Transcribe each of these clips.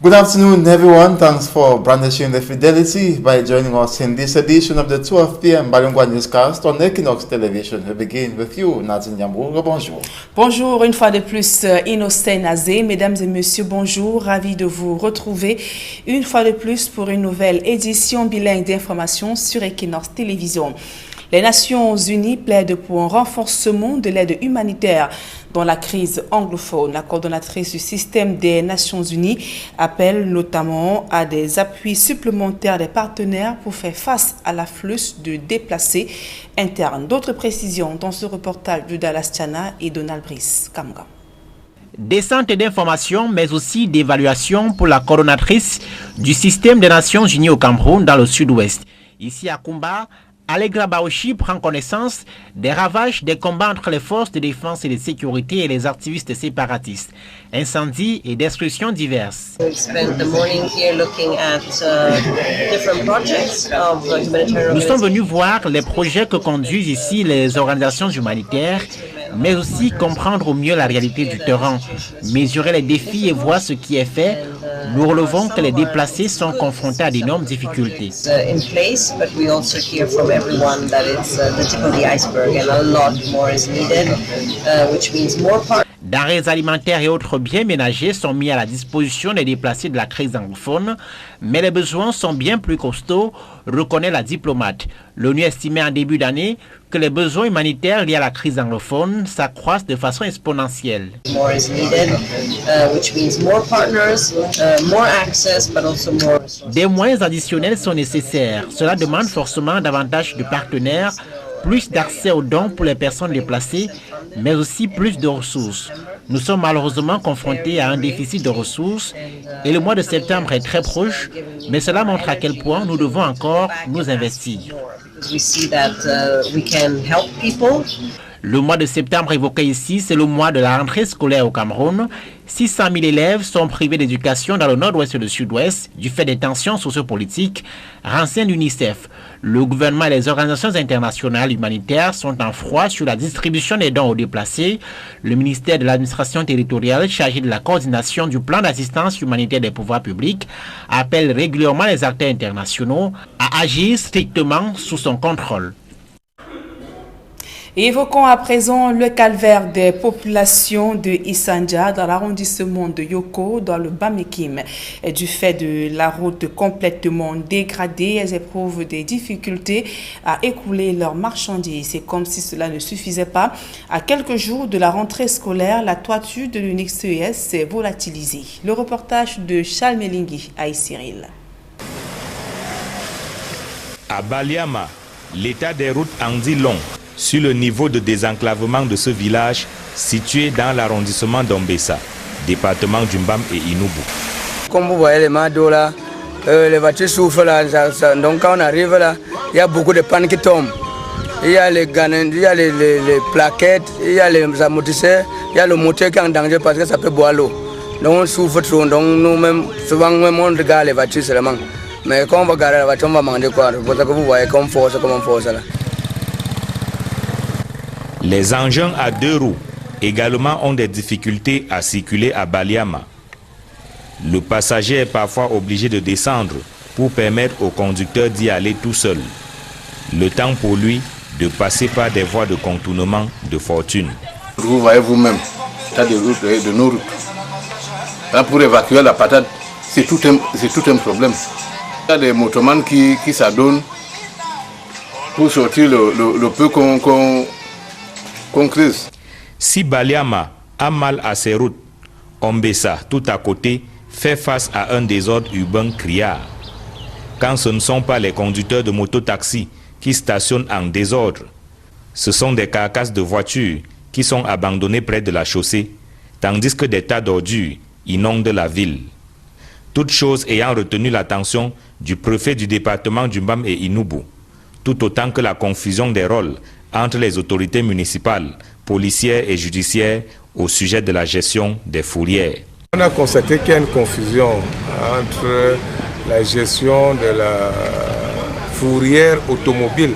Good afternoon, everyone. Thanks for brandishing the fidelity by joining us in this edition of the 12 p.m. Balungwa Newscast on Equinox Television. We begin with you, Nathan Yambourg. Bonjour. Bonjour, une fois de plus, Innocent Azé. Mesdames et messieurs, bonjour. Ravi de vous retrouver une fois de plus pour une nouvelle édition bilingue d'information sur Equinox Télévision. Les Nations Unies plaident pour un renforcement de l'aide humanitaire dans la crise anglophone. La coordonnatrice du système des Nations Unies appelle notamment à des appuis supplémentaires des partenaires pour faire face à l'afflux de déplacés internes. D'autres précisions dans ce reportage de Dallas Chana et Donald Brice Kamga. Des centres d'information, mais aussi d'évaluation pour la coordonnatrice du système des Nations Unies au Cameroun dans le sud-ouest. Ici à Kumba, Allegra Baoshi prend connaissance des ravages des combats entre les forces de défense et de sécurité et les activistes séparatistes, incendies et destructions diverses. Nous sommes venus voir les projets que conduisent ici les organisations humanitaires, mais aussi comprendre au mieux la réalité du terrain, mesurer les défis et voir ce qui est fait. Nous relevons que les déplacés sont confrontés à d'énormes difficultés. Denrées alimentaires et autres biens ménagers sont mis à la disposition des déplacés de la crise anglophone, mais les besoins sont bien plus costauds, reconnaît la diplomate. L'ONU estimait en début d'année que les besoins humanitaires liés à la crise anglophone s'accroissent de façon exponentielle. Des moyens additionnels sont nécessaires. Cela demande forcément davantage de partenaires, plus d'accès aux dons pour les personnes déplacées, mais aussi plus de ressources. Nous sommes malheureusement confrontés à un déficit de ressources et le mois de septembre est très proche, mais cela montre à quel point nous devons encore nous investir. Le mois de septembre évoqué ici, c'est le mois de la rentrée scolaire au Cameroun. 600 000 élèves sont privés d'éducation dans le nord-ouest et le sud-ouest du fait des tensions sociopolitiques, renseigne l'UNICEF. Le gouvernement et les organisations internationales humanitaires sont en froid sur la distribution des dons aux déplacés. Le ministère de l'administration territoriale, chargé de la coordination du plan d'assistance humanitaire des pouvoirs publics, appelle régulièrement les acteurs internationaux à agir strictement sous son contrôle. Évoquons à présent le calvaire des populations de Isanja dans l'arrondissement de Yoko dans le Bas-Mekim. Du fait de la route complètement dégradée, elles éprouvent des difficultés à écouler leurs marchandises. C'est comme si cela ne suffisait pas. À quelques jours de la rentrée scolaire, la toiture de l'UNICES s'est volatilisée. Le reportage de Charles Melingui à Cyril. À Baliama, l'état des routes en dit long sur le niveau de désenclavement de ce village situé dans l'arrondissement d'Ombessa, département d'Umbam et Inubu. Comme vous voyez les mados là, les voitures souffrent là, donc quand on arrive là, il y a beaucoup de pannes qui tombent. Il y a les ganins, il y a les plaquettes, il y a les amortisseurs, il y a le moteur qui est en danger parce que ça peut boire l'eau. Donc on souffre trop, donc nous-mêmes, souvent même on regarde les voitures seulement. Mais quand on va garer la voiture, on va manger quoi. C'est pour ça que vous voyez comme on force là. Les engins à 2 roues également ont des difficultés à circuler à Baliama. Le passager est parfois obligé de descendre pour permettre au conducteur d'y aller tout seul. Le temps pour lui de passer par des voies de contournement de fortune. Vous voyez vous-même, tas de routes, de nos routes. Là, pour évacuer la patate, c'est tout un problème. Il y a des motomans qui s'adonnent pour sortir le peu qu'on crise. Si Baliama a mal à ses routes, Ombessa, tout à côté, fait face à un désordre urbain criard. Quand ce ne sont pas les conducteurs de mototaxi qui stationnent en désordre, ce sont des carcasses de voitures qui sont abandonnées près de la chaussée, tandis que des tas d'ordures inondent la ville. Toutes choses ayant retenu l'attention du préfet du département d'Umbam et Inubu, tout autant que la confusion des rôles entre les autorités municipales, policières et judiciaires au sujet de la gestion des fourrières. On a constaté qu'il y a une confusion entre la gestion de la fourrière automobile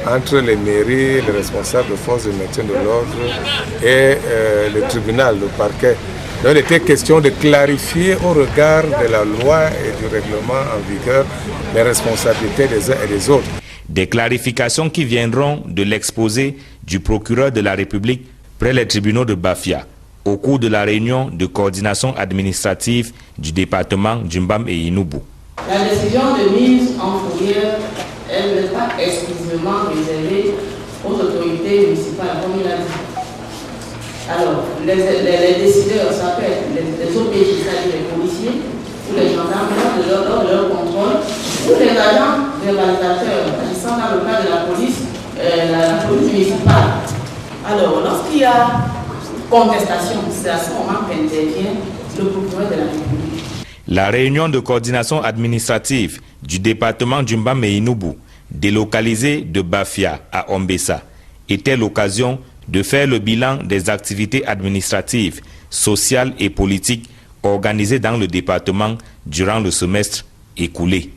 entre les mairies, les responsables de forces de maintien de l'ordre et le tribunal, le parquet. Donc, il était question de clarifier au regard de la loi et du règlement en vigueur les responsabilités des uns et des autres. Des clarifications qui viendront de l'exposé du procureur de la République près les tribunaux de Bafia au cours de la réunion de coordination administrative du département d'Umbam et Inubu. La décision de mise en fourrière, elle n'est pas exclusivement réservée aux autorités municipales, comme il a dit. Alors, les décideurs, ça peut être les OPJ, c'est-à-dire les policiers, ou les gendarmes, lors de leur contrôle, ou les agents verbalisateurs, qui sont dans le cadre de la police municipale. Alors, lorsqu'il y a contestation, c'est à ce moment qu'intervient le procureur de la République. La réunion de coordination administrative du département d'Umbam et Inubu, délocalisée de Bafia à Ombessa, était l'occasion de faire le bilan des activités administratives, sociales et politiques organisées dans le département durant le semestre écoulé.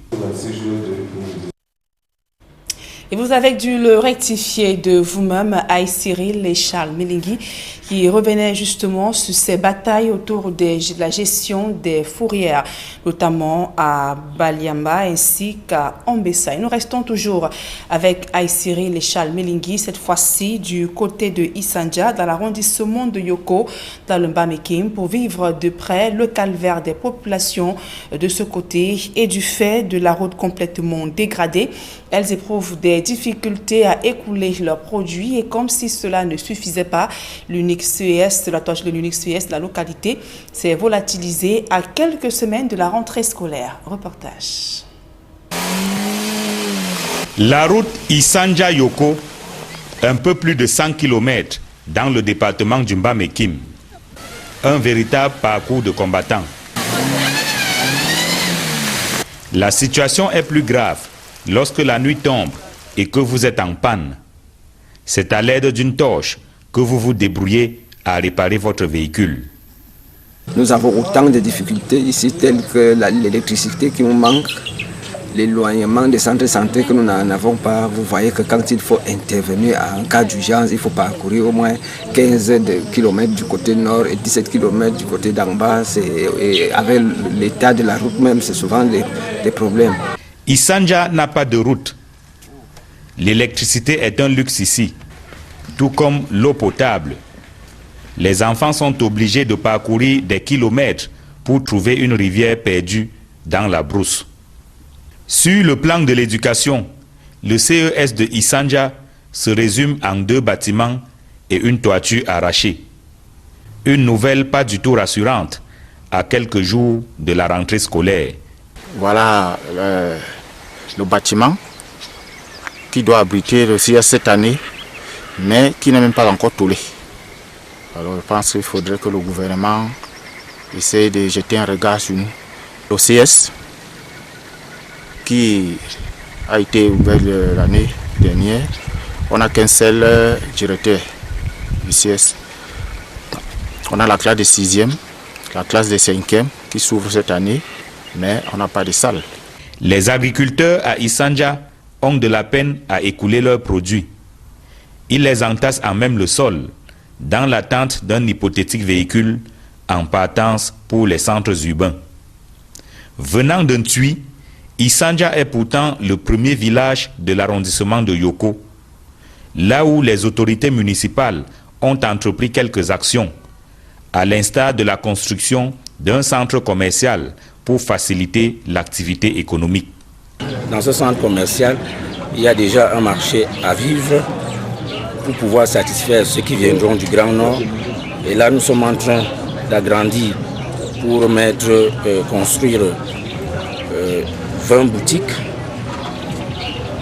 Et vous avez dû le rectifier de vous-même, Aïe Cyril et Charles Melingui, qui revenaient justement sur ces batailles autour de la gestion des fourrières, notamment à Baliamba ainsi qu'à Ombessa. Et nous restons toujours avec Aïe Cyril et Charles Melingui, cette fois-ci du côté de Isandja, dans l'arrondissement de Yoko, dans le Mbamekim, pour vivre de près le calvaire des populations de ce côté et du fait de la route complètement dégradée. Elles éprouvent des difficultés à écouler leurs produits et comme si cela ne suffisait pas, l'unique CES, la toche de l'unique CES de la localité s'est volatilisée à quelques semaines de la rentrée scolaire. Reportage. La route Isandja-Yoko, un peu plus de 100 km dans le département d'Umbam-Mekim. Un véritable parcours de combattants. La situation est plus grave lorsque la nuit tombe et que vous êtes en panne. C'est à l'aide d'une torche que vous vous débrouillez à réparer votre véhicule. Nous avons autant de difficultés ici, telles que l'électricité qui nous manque, l'éloignement des centres de santé que nous n'en avons pas. Vous voyez que quand il faut intervenir en cas d'urgence, il faut parcourir au moins 15 km du côté nord et 17 km du côté d'en bas. Et avec l'état de la route même, c'est souvent des problèmes. Isandja n'a pas de route. L'électricité est un luxe ici, tout comme l'eau potable. Les enfants sont obligés de parcourir des kilomètres pour trouver une rivière perdue dans la brousse. Sur le plan de l'éducation, le CES de Isandja se résume en 2 bâtiments et une toiture arrachée. Une nouvelle pas du tout rassurante à quelques jours de la rentrée scolaire. Voilà le bâtiment qui doit abriter le CES cette année, mais qui n'est même pas encore toulé. Alors je pense qu'il faudrait que le gouvernement essaie de jeter un regard sur nous. Le CES, qui a été ouvert l'année dernière, on n'a qu'un seul directeur du CES. On a la classe de 6e, la classe de 5e qui s'ouvre cette année, mais on n'a pas de salle. Les agriculteurs à Isandja ont de la peine à écouler leurs produits. Ils les entassent à même le sol, dans l'attente d'un hypothétique véhicule en partance pour les centres urbains. Venant d'un Tui, Isandja est pourtant le premier village de l'arrondissement de Yoko, là où les autorités municipales ont entrepris quelques actions, à l'instar de la construction d'un centre commercial pour faciliter l'activité économique. Dans ce centre commercial, il y a déjà un marché à vivre pour pouvoir satisfaire ceux qui viendront du Grand Nord. Et là, nous sommes en train d'agrandir pour construire 20 boutiques,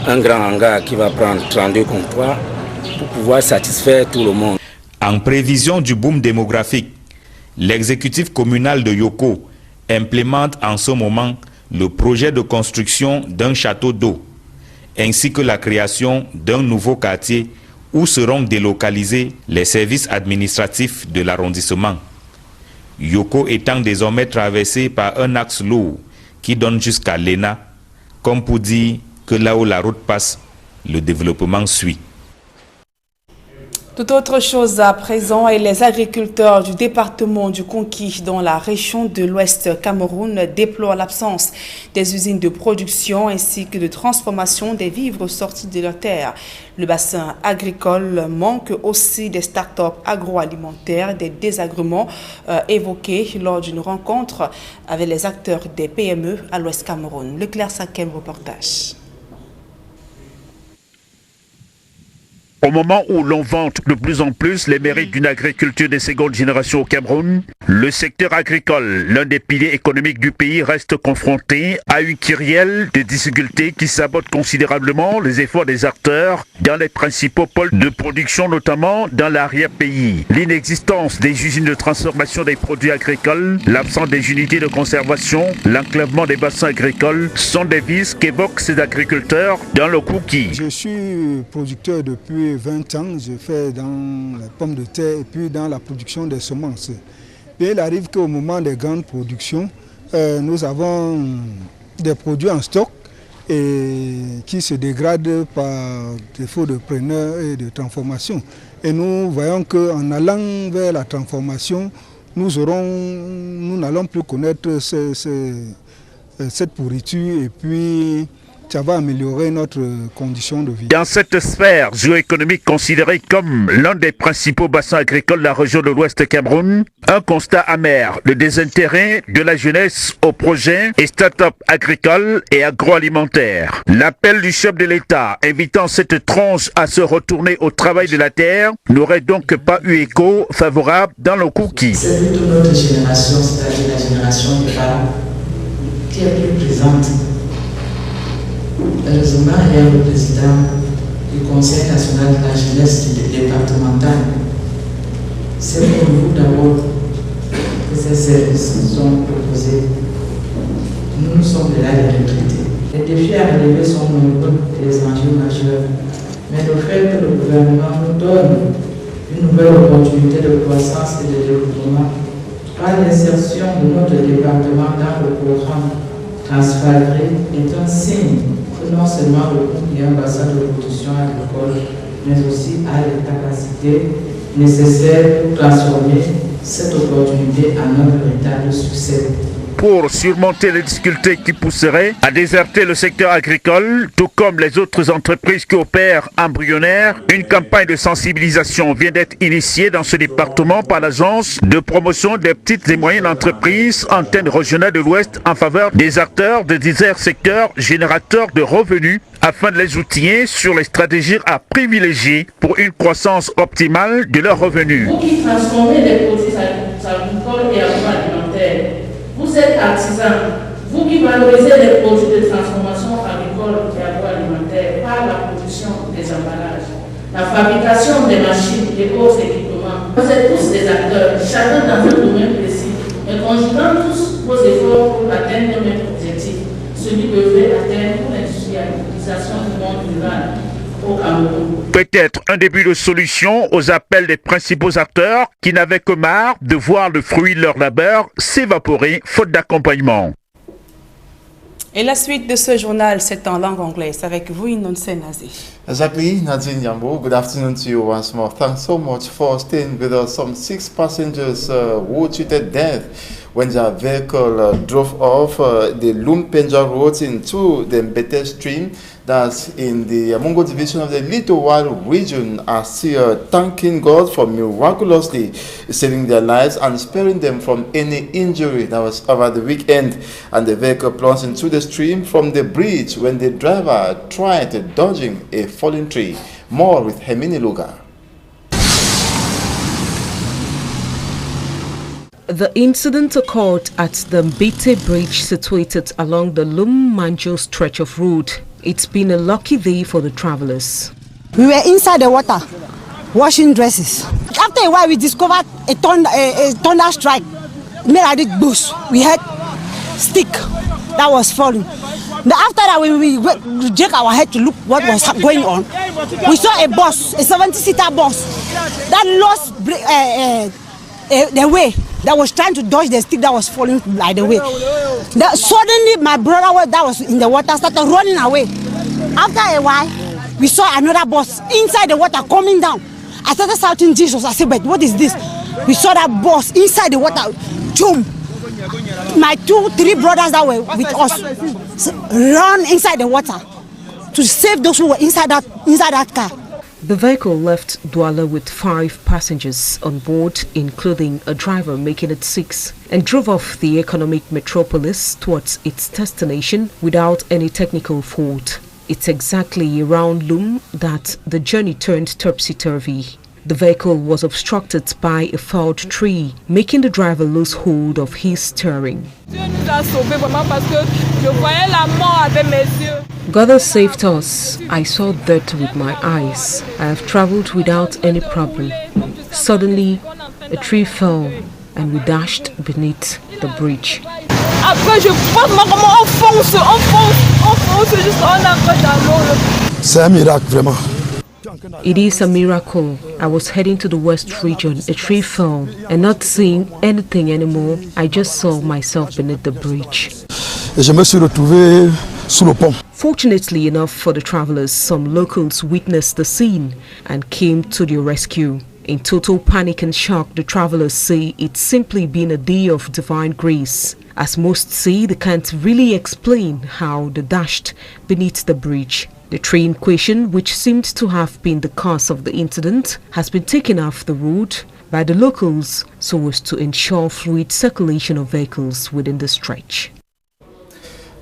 un grand hangar qui va prendre 32 comptoirs pour pouvoir satisfaire tout le monde. En prévision du boom démographique, l'exécutif communal de Yoko implémente en ce moment le projet de construction d'un château d'eau, ainsi que la création d'un nouveau quartier où seront délocalisés les services administratifs de l'arrondissement. Yoko étant désormais traversé par un axe lourd qui donne jusqu'à Lena, comme pour dire que là où la route passe, le développement suit. Tout autre chose à présent, et les agriculteurs du département du Conquis dans la région de l'Ouest Cameroun déplorent l'absence des usines de production ainsi que de transformation des vivres sortis de leur terre. Le bassin agricole manque aussi des start-up agroalimentaires, des désagréments évoqués lors d'une rencontre avec les acteurs des PME à l'Ouest Cameroun. Leclerc Sakem, reportage. Au moment où l'on vante de plus en plus les mérites d'une agriculture de seconde génération au Cameroun, le secteur agricole, l'un des piliers économiques du pays, reste confronté à une kyrielle de difficultés qui sabotent considérablement les efforts des acteurs dans les principaux pôles de production, notamment dans l'arrière-pays. L'inexistence des usines de transformation des produits agricoles, l'absence des unités de conservation, l'enclavement des bassins agricoles sont des vices qu'évoquent ces agriculteurs dans le Conquis. Je suis producteur depuis 20 ans, je fais dans les pommes de terre et puis dans la production des semences. Et il arrive qu'au moment des grandes productions, nous avons des produits en stock et qui se dégradent par défaut de preneur et de transformation. Et nous voyons qu'en allant vers la transformation, nous n'allons plus connaître cette pourriture et puis ça va améliorer notre condition de vie. Dans cette sphère géoéconomique considérée comme l'un des principaux bassins agricoles de la région de l'Ouest Cameroun, un constat amer, le désintérêt de la jeunesse aux projets et start-up agricoles et agroalimentaires. L'appel du chef de l'État invitant cette tranche à se retourner au travail de la terre n'aurait donc pas eu écho favorable dans le Conquis. C'est plutôt notre génération, c'est-à-dire la génération de femmes, qui est plus présente. Heureusement, il y a le président du Conseil national de la jeunesse départemental. C'est pour nous d'abord que ces services sont proposés. Nous sommes là les retraités. Les défis à relever sont nombreux et les enjeux majeurs. Mais le fait que le gouvernement nous donne une nouvelle opportunité de croissance et de développement par l'insertion de notre département dans le programme Transfagri est un signe que non seulement le Conquis est un bassin de production agricole, mais aussi a les capacités nécessaires pour transformer cette opportunité en un véritable succès. Pour surmonter les difficultés qui pousseraient à déserter le secteur agricole, tout comme les autres entreprises qui opèrent embryonnaires, une campagne de sensibilisation vient d'être initiée dans ce département par l'Agence de promotion des petites et moyennes entreprises antenne régionale de l'Ouest en faveur des acteurs de divers secteurs générateurs de revenus afin de les outiller sur les stratégies à privilégier pour une croissance optimale de leurs revenus. Vous qui transformez les produits agricoles et agroalimentaires, vous êtes artisan, vous qui valorisez les produits de transformation agricole et agroalimentaire par la production des emballages, la fabrication des machines et autres équipements. Vous êtes tous des acteurs, chacun dans un domaine précis, mais conjuguant tous vos efforts pour atteindre le même objectif, celui de faire atteindre l'industrialisation du monde rural au Cameroun. Peut-être un début de solution aux appels des principaux acteurs qui n'avaient que marre de voir le fruit de leur labeur s'évaporer faute d'accompagnement. Et la suite de ce journal, c'est en langue anglaise avec vous, Inonse Nazi. Exactly, Nadine Yambo. Good afternoon to you once more. Thanks so much for staying with us. Some 6 passengers were treated death when their vehicle drove off the Lumpenja road into the Mbete stream. That's in the Mungo division of the Little Wild region, are still thanking God for miraculously saving their lives and sparing them from any injury. That was over the weekend, and the vehicle plunged into the stream from the bridge when the driver tried dodging a fallen tree. More with Hemini Luga. The incident occurred at the Mbete Bridge situated along the Lum-Manjo stretch of road. It's been a lucky day for the travelers. We were inside the water, washing dresses. After a while, we discovered a thunder strike. Made a big bush. We had stick that was falling. Then after that, we jerked our head to look what was going on. We saw a bus, a 70-seater bus, that lost the way. That was trying to dodge the stick that was falling by the way. Suddenly, my brother that was in the water started running away. After a while, we saw another bus inside the water coming down. I started shouting Jesus. I said, but what is this? We saw that boss inside the water. Boom. My 2-3 brothers that were with us run inside the water to save those who were inside that car. The vehicle left Douala with 5 passengers on board, including a driver, making it 6, and drove off the economic metropolis towards its destination without any technical fault. It's exactly around Lum that the journey turned topsy-turvy. The vehicle was obstructed by a felled tree, making the driver lose hold of his steering. God has saved us. I saw that with my eyes. I have traveled without any problem. Suddenly, a tree fell and we dashed beneath the bridge. C'est un miracle, vraiment. It is a miracle. I was heading to the west region. A tree fell, and not seeing anything anymore, I just saw myself beneath the bridge. Et je me suis retrouvé sous le pont. Fortunately enough for the travelers, some locals witnessed the scene and came to their rescue. In total panic and shock, the travelers say it's simply been a day of divine grace. As most say, they can't really explain how they dashed beneath the bridge. The tree in question, which seemed to have been the cause of the incident, has been taken off the road by the locals so as to ensure fluid circulation of vehicles within the stretch.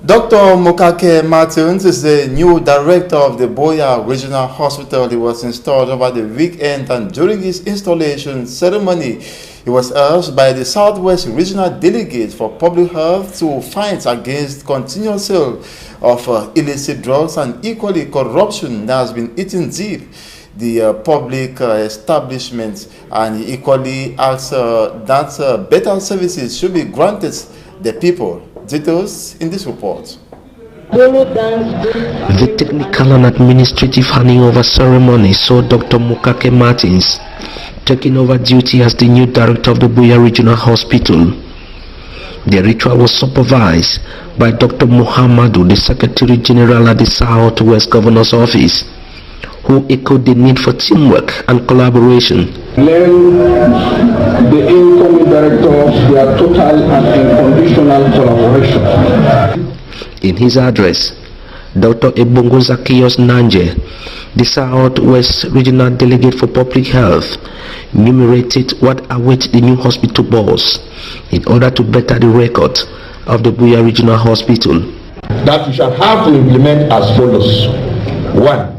Dr. Mokake Martins is the new director of the Buea Regional Hospital. He was installed over the weekend, and during his installation ceremony, he was urged by the Southwest Regional Delegate for Public Health to fight against continuous sale of illicit drugs and equally corruption that has been eating deep the public establishments, and he equally asked that better services should be granted the people. Details in this report. The technical and administrative handing over ceremony saw Dr. Mokake Martins taking over duty as the new director of the Buea Regional Hospital. The ritual was supervised by Dr. Muhammadu, the Secretary General at the Southwest Governor's Office, who echoed the need for teamwork and collaboration. The incoming director their total and unconditional collaboration. In his address, Dr. Ebongo Zacchaeus Nanje, the Southwest Regional Delegate for Public Health, enumerated what awaits the new hospital boss in order to better the record of the Buea Regional Hospital. That we shall have to implement as follows. 1.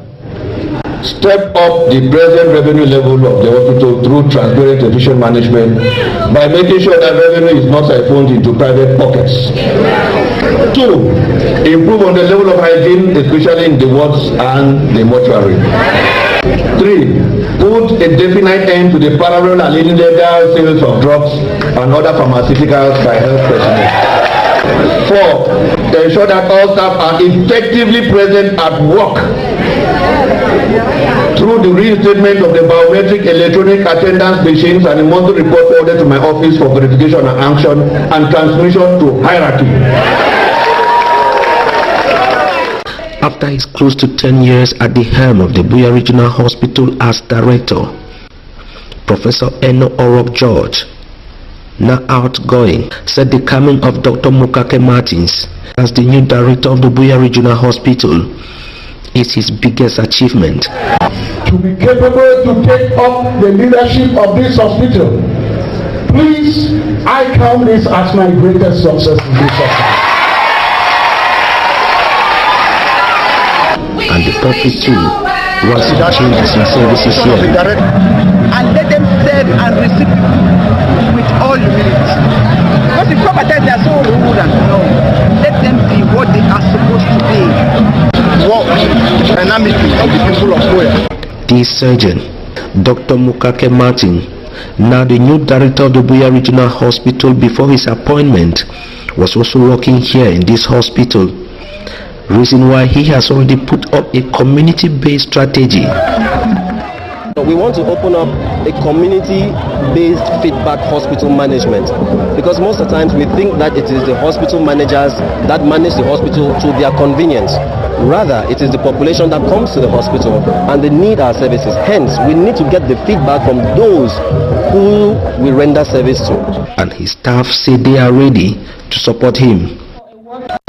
Step up the present revenue level of the hospital through transparent efficient management by making sure that revenue is not siphoned into private pockets. 2. Improve on the level of hygiene, especially in the wards and the mortuary. 3. Put a definite end to the parallel and illegal sales of drugs and other pharmaceuticals by health personnel. 4. Ensure that all staff are effectively present at work through the reinstatement of the biometric electronic attendance machines and a monthly report ordered to my office for verification and action and transmission to hierarchy. After his close to 10 years at the helm of the Buea Regional Hospital as director, Professor Eno Orok George, now outgoing, said the coming of Dr. Mokake Martins as the new director of the Buea Regional Hospital is his biggest achievement. To be capable to take up the leadership of this hospital, please, I count this as my greatest success in this hospital. And the purpose too was to change some services here. And let them serve and receive with all humility. Because the proper times they are so rude and no, let them be what they are supposed to be. Work dynamically of the people of Buea. The surgeon, Dr. Mokake Martin, now the new director of the Buea Regional Hospital before his appointment, was also working here in this hospital. Reason why he has already put up a community-based strategy. We want to open up a community-based feedback hospital management, because most of the times we think that it is the hospital managers that manage the hospital to their convenience. Rather, it is the population that comes to the hospital and they need our services. Hence, we need to get the feedback from those who we render service to. And his staff say they are ready to support him.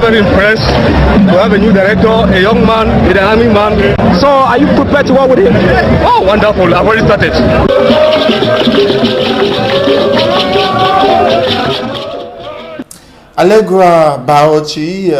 Very impressed to have a new director, a young man, a dynamic man. So, are you prepared to work with him? Oh, wonderful! I've already started. Allegra Baochi,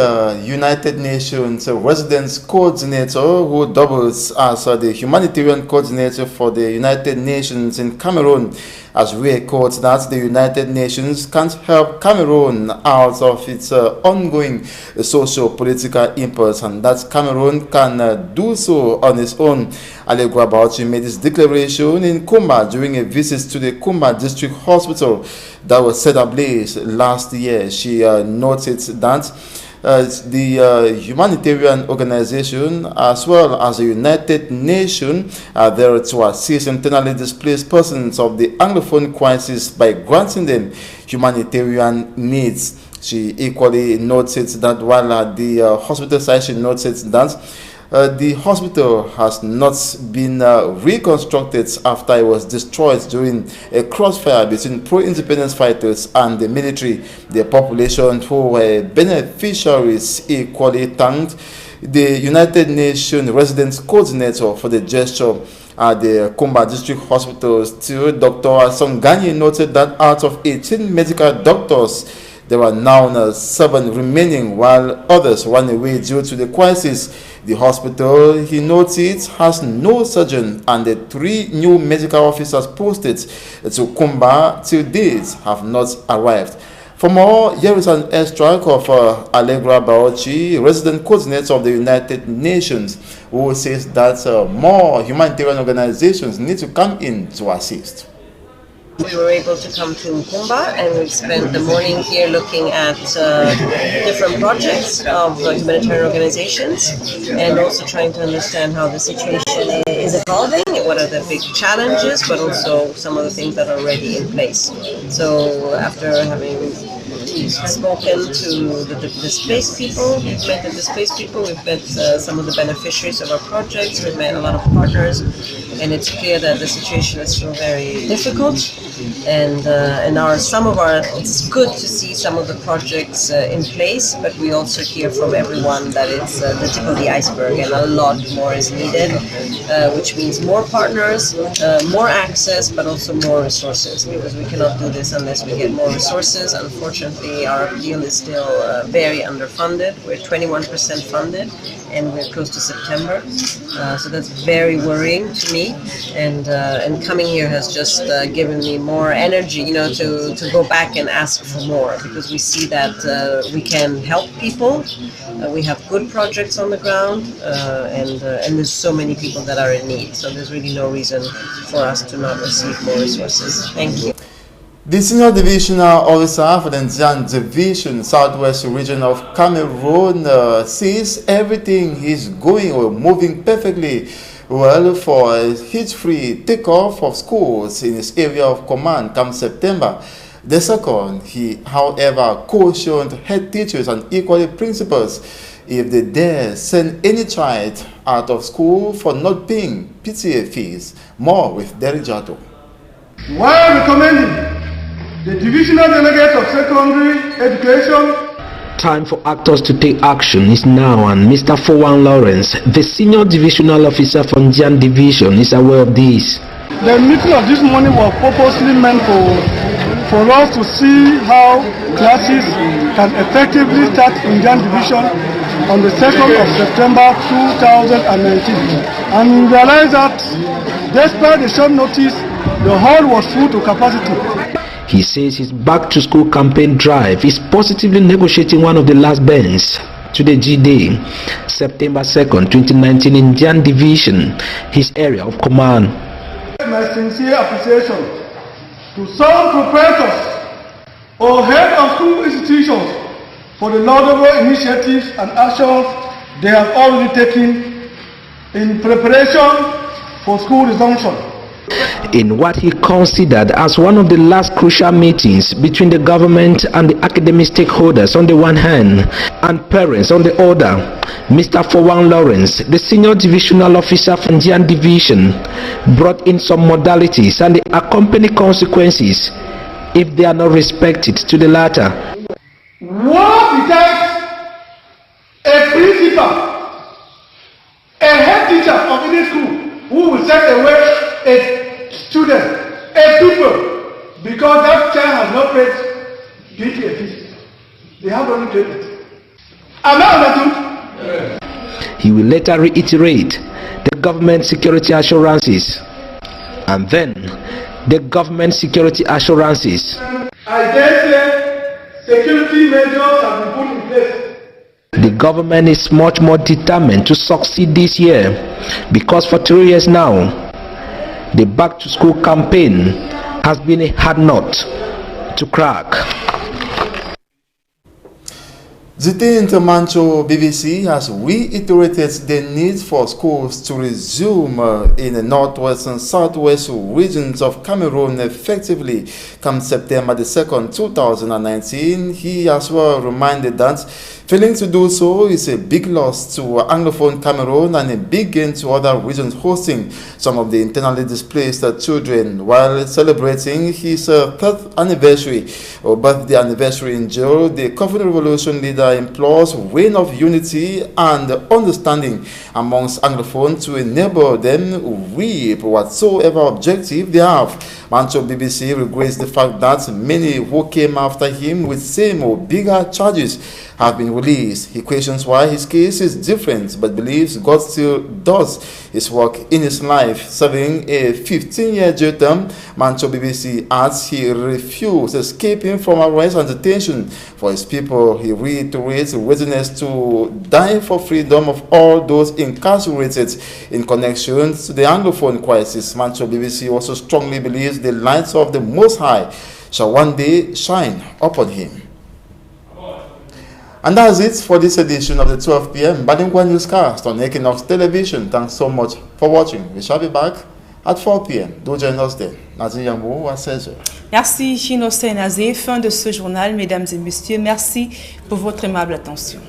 United Nations Residence Coordinator, who doubles as the humanitarian coordinator for the United Nations in Cameroon, has reassured that the United Nations can't help Cameroon out of its ongoing socio-political impasse, and that Cameroon can do so on its own. Allegra Baochi made this declaration in Kumba during a visit to the Kumba District Hospital that was set ablaze last year. She noted that the humanitarian organization as well as the United Nations are there to assist internally displaced persons of the Anglophone crisis by granting them humanitarian needs. She equally noted that while at the hospital site, she noted that the hospital has not been reconstructed after it was destroyed during a crossfire between pro-independence fighters and the military. The population who were beneficiaries equally thanked the United Nations Residence Coordinator for the gesture. At the Kumba District Hospital, still, Dr. Songani noted that out of 18 medical doctors, there are now 7 remaining, while others ran away due to the crisis. The hospital, he noted, has no surgeon, and the 3 new medical officers posted to Kumba till date have not arrived. For more, here is an extract of Allegra Baochi, resident coordinator of the United Nations, who says that more humanitarian organizations need to come in to assist. We were able to come to Kumba, and we've spent the morning here looking at different projects of humanitarian organizations, and also trying to understand how the situation is evolving, what are the big challenges, but also some of the things that are already in place. So after having spoken to the displaced people, we've met the displaced people, we've met some of the beneficiaries of our projects, we've met a lot of partners, and it's clear that the situation is still very difficult, and it's good to see some of the projects in place, but we also hear from everyone that it's the tip of the iceberg and a lot more is needed, which means more partners, more access, but also more resources, because we cannot do this unless we get more resources. Unfortunately, our appeal is still very underfunded. We're 21% funded, and we're close to September, so that's very worrying to me. And coming here has just given me more energy, to go back and ask for more, because we see that we can help people. We have good projects on the ground, and there's so many people that are in need. So there's really no reason for us to not receive more resources. Thank you. The Senior Divisional Officer for the Nzan Division, Southwest Region of Cameroon, says everything is going or moving perfectly well for a hitch-free takeoff of schools in his area of command come September. The second, he, however, cautioned head teachers and equally principals if they dare send any child out of school for not paying PTA fees. More with Derek Jato. While recommending the Divisional Delegate of Secondary Education, time for actors to take action is now, and Mr. Fowan Lawrence, the Senior Divisional Officer from Nzan Division, is aware of this. The meeting of this morning was purposely meant for us to see how classes can effectively start in Nzan Division on the 2nd of September 2019. And we realized that despite the short notice, the hall was full to capacity. He says his back-to-school campaign drive is positively negotiating one of the last bends to the G-Day, September 2nd, 2019 in Nzan Division, his area of command. My sincere appreciation to some proprietors or head of school institutions for the laudable initiatives and actions they have already taken in preparation for school resumption. in what he considered as one of the last crucial meetings between the government and the academic stakeholders on the one hand and parents on the other. Mr. Fowang Lawrence, the senior divisional officer from Jian Division, brought in some modalities and the accompanying consequences if they are not respected to the latter. What becomes a principal, a head teacher of any school who will send away a student, a pupil, because that child has not paid duty fees? They have only paid it. Am I understood? He will later reiterate the government security assurances, and then the government security assurances. I dare say security measures have been put in place. The government is much more determined to succeed this year because for 3 years now, the Back to School campaign has been a hard nut to crack. Zite Intermancho BBC has reiterated the need for schools to resume in the northwest and southwest regions of Cameroon effectively come September the 2nd, 2019. He as well reminded that failing to do so is a big loss to Anglophone Cameroon and a big gain to other regions hosting some of the internally displaced children. While celebrating his third anniversary or birthday anniversary in jail, the Covenant Revolution leader implores reign of unity and understanding amongst Anglophones to enable them reap whatsoever objective they have. Mancho BBC regrets the fact that many who came after him with same or bigger charges have been released. He questions why his case is different, but believes God still does his work in his life. Serving a 15-year jail term, Mancho BBC adds he refused escaping from arrest and detention for his people. He reiterates readiness to die for freedom of all those incarcerated in connection to the Anglophone crisis. Mancho BBC also strongly believes the lights of the Most High shall one day shine upon him. And that's it for this edition of the 12 p.m. Badingwa Newscast on Equinox Television. Thanks so much for watching. We shall be back at 4 p.m. Do join us then. Nazin Yambou à 16h. Merci Chino Senazé. Fin de ce journal, mesdames et messieurs. Merci pour votre aimable attention.